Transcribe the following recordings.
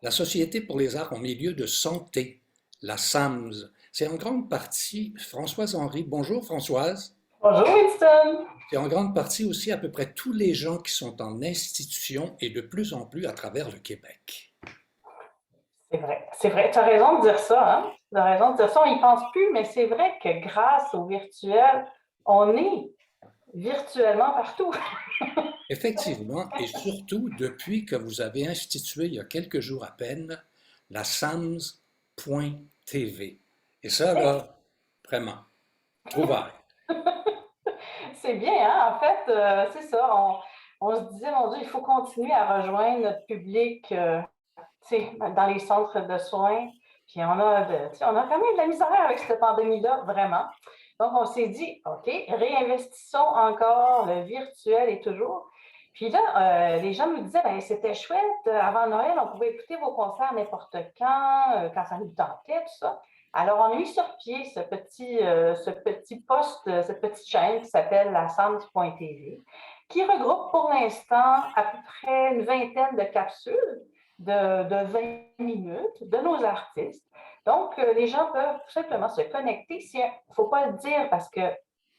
La Société pour les arts en milieu de santé, la SAMS. C'est en grande partie Françoise Henry. Bonjour Françoise. Bonjour Winston. C'est en grande partie aussi à peu près tous les gens qui sont en institution et de plus en plus à travers le Québec. C'est vrai, tu as raison de dire ça, hein? Tu as raison de dire ça, on n'y pense plus, mais c'est vrai que grâce au virtuel, on est virtuellement partout. Effectivement, et surtout depuis que vous avez institué il y a quelques jours à peine la SAMS.tv. Et ça, là, vraiment, trouvaille. C'est bien, hein? En fait, c'est ça. On se disait, mon Dieu, il faut continuer à rejoindre notre public tu sais, dans les centres de soins. Puis tu sais, on a quand même de la misère avec cette pandémie-là, vraiment. Donc, on s'est dit, OK, réinvestissons encore le virtuel et toujours. Puis là, les gens nous disaient, ben, c'était chouette, avant Noël, on pouvait écouter vos concerts n'importe quand ça nous tentait, tout ça. Alors, on a mis sur pied ce petit poste, cette petite chaîne qui s'appelle la Sams.tv, qui regroupe pour l'instant à peu près une vingtaine de capsules de 20 minutes de nos artistes. Donc, les gens peuvent tout simplement se connecter. Il ne faut pas le dire parce que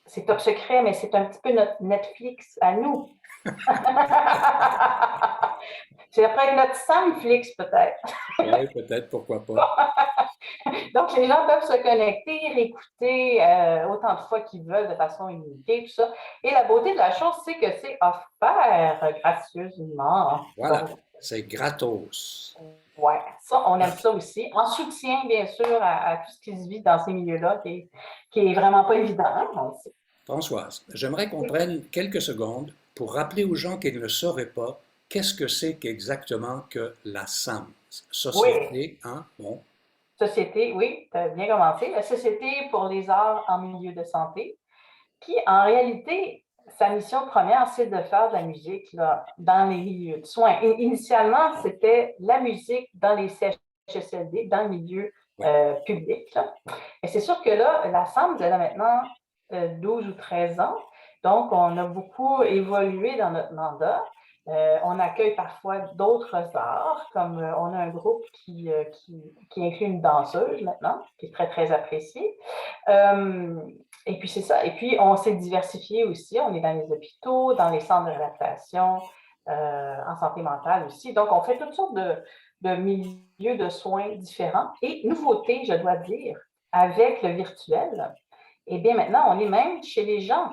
c'est top secret, mais c'est un petit peu notre Netflix à nous. C'est après notre Samflix, peut-être. Oui, peut-être, pourquoi pas. Donc, les gens peuvent se connecter, réécouter autant de fois qu'ils veulent de façon illimitée, tout ça. Et la beauté de la chose, c'est que c'est offert gracieusement. Voilà, Donc, c'est gratos. ouais, ça, on aime ça aussi. En soutien, bien sûr, à tout ce qui se vit dans ces milieux-là, qui est vraiment pas évident, hein, on le sait. Françoise, j'aimerais qu'on prenne quelques secondes pour rappeler aux gens qui ne le sauraient pas qu'est-ce que c'est qu'exactement que la SAMS. Oui, Société, hein? Bon, société, oui, tu as bien commencé. La Société pour les arts en milieu de santé, qui, en réalité, sa mission première, c'est de faire de la musique là, dans les milieux de soins. Initialement, c'était la musique dans les CHSLD, dans le milieu oui. public. Là. Et c'est sûr que là, la SAMS, elle a maintenant 12 ou 13 ans. Donc, on a beaucoup évolué dans notre mandat. On accueille parfois d'autres arts, comme on a un groupe qui inclut une danseuse maintenant, qui est très, très appréciée. Euh, et puis, c'est ça. Et puis, on s'est diversifié aussi. On est dans les hôpitaux, dans les centres de réadaptation, en santé mentale aussi. Donc, on fait toutes sortes de milieux de soins différents. Et nouveauté, je dois dire, avec le virtuel, eh bien, maintenant, on est même chez les gens,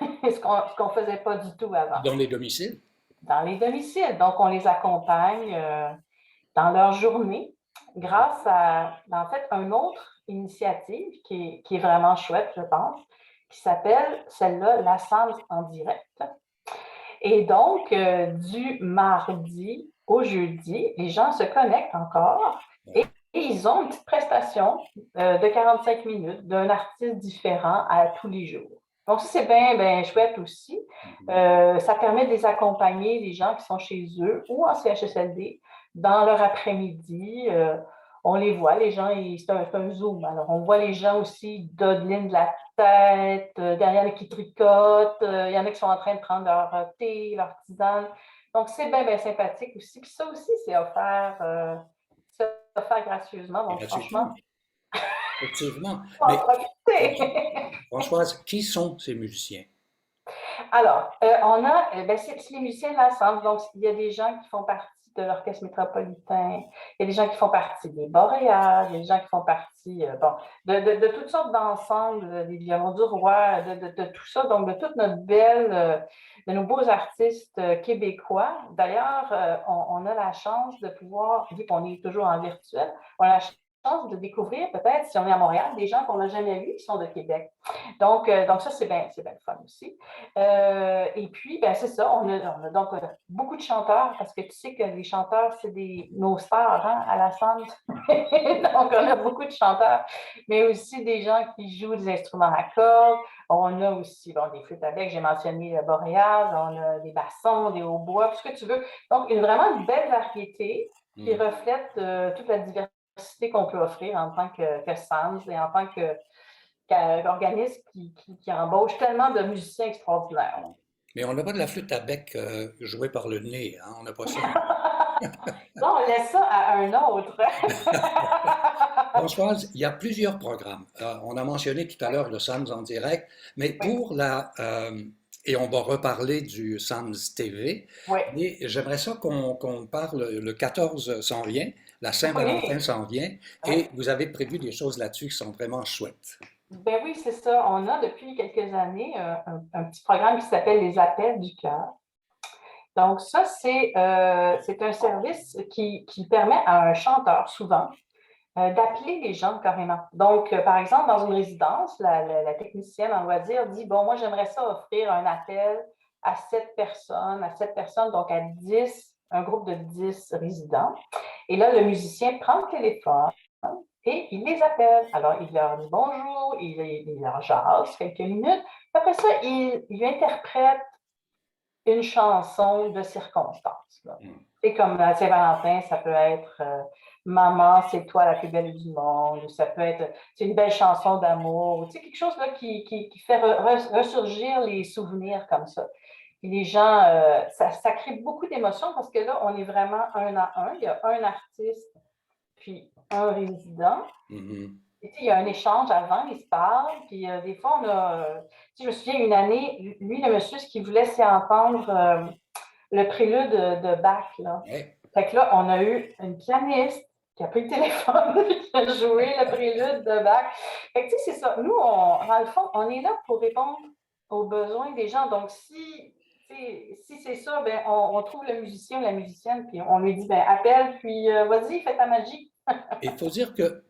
ce qu'on ne faisait pas du tout avant, Dans les domiciles? dans les domiciles. Donc, on les accompagne dans leur journée grâce à, en fait, une autre initiative qui est vraiment chouette, je pense, qui s'appelle celle-là, la SAMS en direct. Et donc, du mardi au jeudi, les gens se connectent encore et ils ont une petite prestation de 45 minutes d'un artiste différent à tous les jours. Donc, ça, c'est bien, bien chouette aussi. Mhm. Ça permet de les accompagner, les gens qui sont chez eux ou en CHSLD, dans leur après-midi. On les voit, les gens, c'est un zoom. Alors, on voit les gens aussi dodeline de la tête, derrière les qui tricotent. Il y en a qui sont en train de prendre leur thé, leur tisane. Donc, c'est bien, bien sympathique aussi. Puis ça aussi, c'est offert gracieusement. Donc, Gratuitement, franchement, effectivement. faut en Mais profiter. Françoise, qui sont ces musiciens? Alors, on a, ben, c'est les musiciens de l'ensemble. Donc, il y a des gens qui font partie de l'Orchestre métropolitain, il y a des gens qui font partie des Boréales, il y a des gens qui font partie, bon, de toutes sortes d'ensembles, des Violons du Roi, de tout ça. Donc, de toute notre belle, de nos beaux artistes québécois. D'ailleurs, on a la chance de pouvoir, vu qu'on est toujours en virtuel, on a la chance de découvrir peut-être, si on est à Montréal, des gens qu'on n'a jamais vus qui sont de Québec. Donc ça, c'est bien le fun aussi. Et puis, ben, c'est ça, on a donc beaucoup de chanteurs, parce que tu sais que les chanteurs, c'est nos stars hein, à la scène. Donc, on a beaucoup de chanteurs, mais aussi des gens qui jouent des instruments à cordes. On a aussi bon, des flûtes à bec, j'ai mentionné le boréal, on a des bassons, des hautbois, tout ce que tu veux. Donc, vraiment une belle variété qui Hmm. reflète toute la diversité qu'on peut offrir en tant que SAMS et en tant qu'organisme qui embauche tellement de musiciens extraordinaires. Mais on n'a pas de la flûte à bec jouée par le nez, hein? On n'a pas ça. Là, on laisse ça à un autre. Françoise, il y a plusieurs programmes. On a mentionné tout à l'heure le SAMS en direct, mais Oui, pour et on va reparler du SAMS TV, oui, mais j'aimerais ça qu'on parle, le 14 s'en vient, la Saint-Valentin oui. s'en vient, Ouais. et vous avez prévu des choses là-dessus qui sont vraiment chouettes. Ben oui, c'est ça. On a depuis quelques années un petit programme qui s'appelle les appels du cœur. Donc, ça, c'est un service qui permet à un chanteur, souvent, d'appeler les gens carrément. Donc, par exemple, dans une résidence, la technicienne, on va dire, dit, bon, moi, j'aimerais ça offrir un appel à 7 personnes, donc à 10, un groupe de 10 résidents. Et là, le musicien prend le téléphone et il les appelle. Alors, il leur dit bonjour, il leur jase quelques minutes. Après ça, il interprète une chanson de circonstance. Là. Mm. Et comme à Saint-Valentin, ça peut être Maman, c'est toi la plus belle du monde, ou ça peut être c'est une belle chanson d'amour, ou quelque chose là, qui fait ressurgir les souvenirs comme ça. Et les gens, ça crée beaucoup d'émotions parce que là, on est vraiment un à un. Il y a un artiste, puis un résident. Mhm. Et, il y a un échange avant, ils se parlent, puis des fois, on a. Je me souviens une année, lui, le monsieur, ce qu'il voulait, c'est entendre le prélude de Bach. Là. Ouais. Fait que là, on a eu une pianiste qui a pris le téléphone, qui a joué le prélude de Bach. Fait que, tu sais, c'est ça. Nous, dans le fond, on est là pour répondre aux besoins des gens. Donc, si c'est ça, ben, on trouve le musicien ou la musicienne, puis on lui dit, ben, appelle, puis vas-y, fais ta magie. Et il faut dire que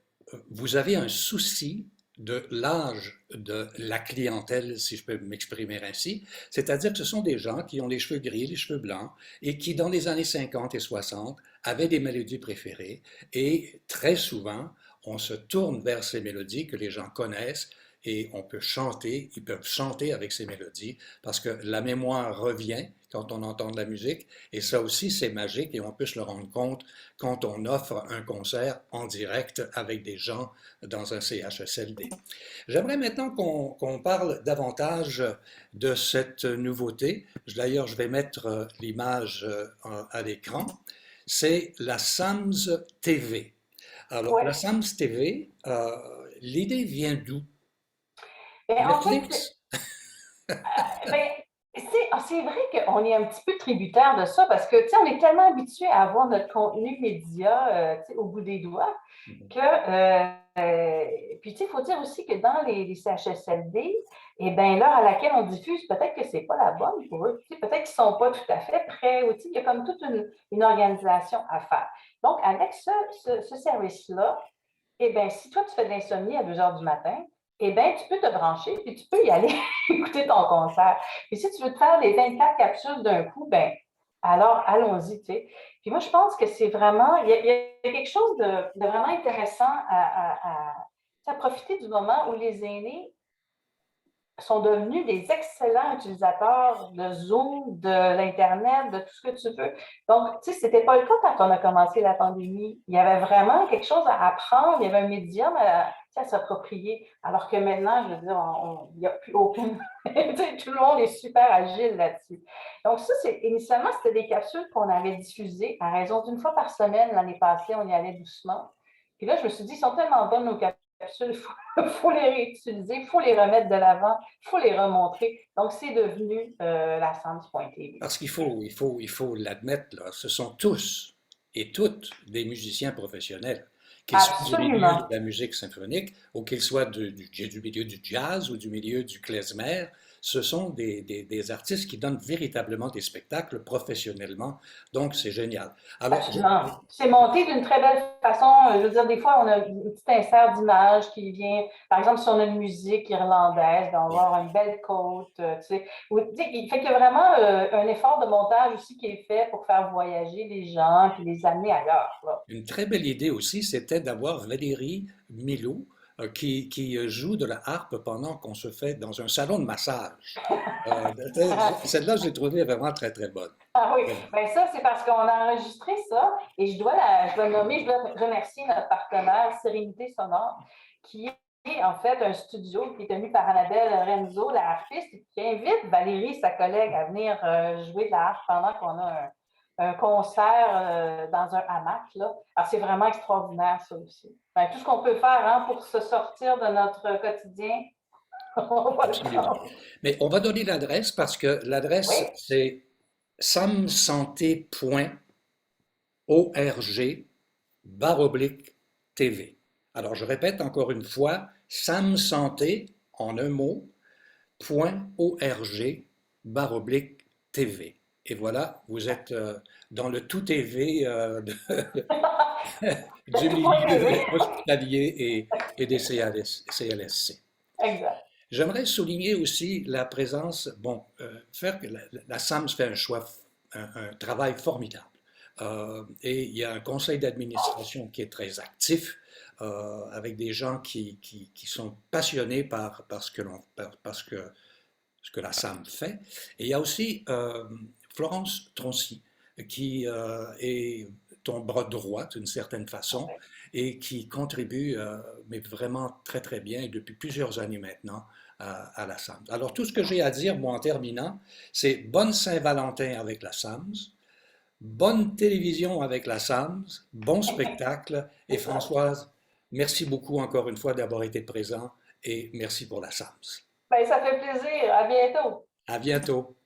vous avez un souci de l'âge de la clientèle, si je peux m'exprimer ainsi. C'est-à-dire que ce sont des gens qui ont les cheveux gris, les cheveux blancs, et qui, dans les années 50 et 60, avaient des mélodies préférées. Et très souvent, on se tourne vers ces mélodies que les gens connaissent et on peut chanter, ils peuvent chanter avec ces mélodies parce que la mémoire revient quand on entend de la musique et ça aussi c'est magique et on peut se le rendre compte quand on offre un concert en direct avec des gens dans un CHSLD. J'aimerais maintenant qu'on parle davantage de cette nouveauté. D'ailleurs, je vais mettre l'image à l'écran. C'est la SAMS TV. Alors, la Ouais. SAMS TV, l'idée vient d'où? Ben, en fait, Netflix? ben, c'est vrai qu'on est un petit peu tributaire de ça parce que, tu sais, on est tellement habitué à avoir notre contenu média, tu sais, au bout des doigts que, puis, tu sais, il faut dire aussi que dans les CHSLD, eh bien, l'heure à laquelle on diffuse, peut-être que c'est pas la bonne pour eux. Tu sais, peut-être qu'ils sont pas tout à fait prêts. Ou, tu sais, il y a comme toute une organisation à faire. Donc, avec ce service-là, eh bien, si toi, tu fais de l'insomnie à 2 heures du matin, eh bien, tu peux te brancher et tu peux y aller écouter ton concert. Et si tu veux te faire les 24 capsules d'un coup, ben alors allons-y, tu sais. Puis moi, je pense que c'est vraiment, il y a quelque chose de vraiment intéressant à profiter du moment où les aînés sont devenus des excellents utilisateurs de Zoom, de l'Internet, de tout ce que tu veux. Donc, tu sais, c'était pas le cas quand on a commencé la pandémie. Il y avait vraiment quelque chose à apprendre, il y avait un médium à s'approprier. Alors que maintenant, je veux dire, il n'y a plus aucune. Tout le monde est super agile là-dessus. Donc, ça, initialement, c'était des capsules qu'on avait diffusées à raison d'une fois par semaine l'année passée, on y allait doucement. Puis là, je me suis dit, ils sont tellement bonnes nos capsules, il faut les réutiliser, il faut les remettre de l'avant, il faut les remontrer. Donc, c'est devenu la Sams.tv. Parce qu'il faut l'admettre, là, ce sont tous et toutes des musiciens professionnels, qu'ils soient du milieu de Absolument. la musique symphonique ou qu'ils soient du milieu du jazz ou du milieu du klezmer. Ce sont des artistes qui donnent véritablement des spectacles professionnellement. Donc, c'est génial. Alors, Absolument. C'est monté d'une très belle façon. Je veux dire, des fois, on a une petite insert d'image qui vient, par exemple, si on a une musique irlandaise, ben, on va avoir une belle côte, tu sais. Il fait qu'il y a vraiment un effort de montage aussi qui est fait pour faire voyager les gens puis les amener ailleurs. Là. une très belle idée aussi, c'était d'avoir Valérie Milo qui joue de la harpe pendant qu'on se fait dans un salon de massage. Euh, Celle-là, j'ai trouvé vraiment très, très bonne. Ah oui, bien ça, c'est parce qu'on a enregistré ça et je dois nommer, je dois remercier notre partenaire Sérénité Sonore, qui est en fait un studio qui est tenu par Annabelle Renzo, la harpiste, qui invite Valérie, sa collègue, à venir jouer de la harpe pendant qu'on a un concert dans un hamac, là. Alors, c'est vraiment extraordinaire, ça aussi. Ben, tout ce qu'on peut faire hein, pour se sortir de notre quotidien, on va le Absolument. prendre. Mais on va donner l'adresse parce que l'adresse, Oui, c'est samsanté.org/TV. Alors, je répète encore une fois, samsanté, en un mot, .org/TV. Et voilà, vous êtes dans le tout TV du tout point milieu levé. hospitalier et des CLSC. Exact. J'aimerais souligner aussi la présence, bon, faire que la SAMS fait un choix, un travail formidable. Et il y a un conseil d'administration qui est très actif, avec des gens qui sont passionnés par ce que la SAM fait. Et il y a aussi Florence Troncy, qui est ton bras droit d'une certaine façon et qui contribue, mais vraiment très très bien, et depuis plusieurs années maintenant, à la SAMS. Alors tout ce que j'ai à dire, moi en terminant, c'est bonne Saint-Valentin avec la SAMS, bonne télévision avec la SAMS, bon spectacle, et C'est ça. Françoise, merci beaucoup encore une fois d'avoir été présent et merci pour la SAMS. Ben, ça fait plaisir. À bientôt. À bientôt.